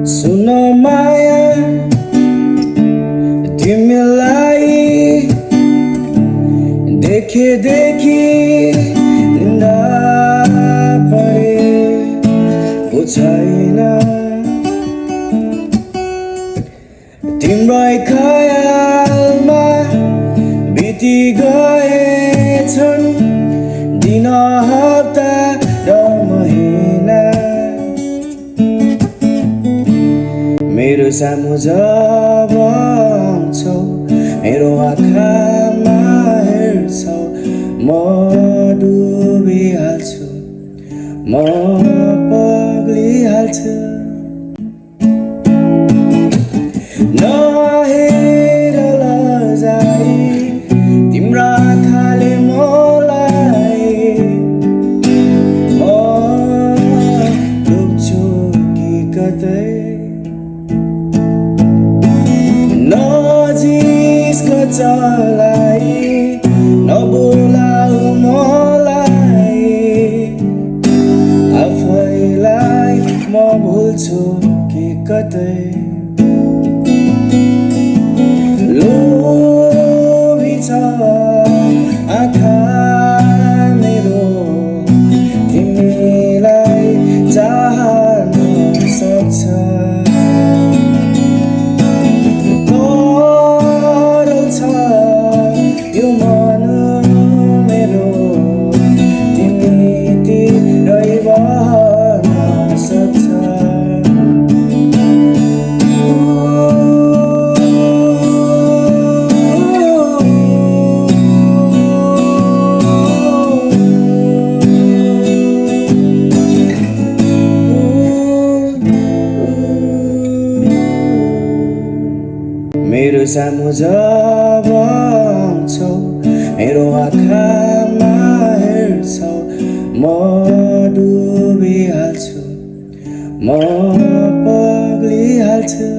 सुन माया तिमीलाई देखि निन्दा परेको छैन तिम्रै ख्यालमा बिति गएछन् दिन हप्ता र महिना मेरो सामु जब आउँछौ मेरो आँखामा हेर्छौ म डुबिहाल्छु म पग्लिहाल्छु नहेर लजाई तिम्रा आँखाले मलाई म डुब्छु कि कतै नजिस्क चलाई नबोलाऊ मलाई आफैलाई म भुल्छु कि कतै लोभी छ आँखा मेरो तिमीलाई चाहन सक्छ यो मन मेरो तिमीतिरै बहन सक्छ मेरो सामु जब आउँछौ मेरो आँखामा हेर्छौ म डुबिहाल्छु म पग्लिहाल्छु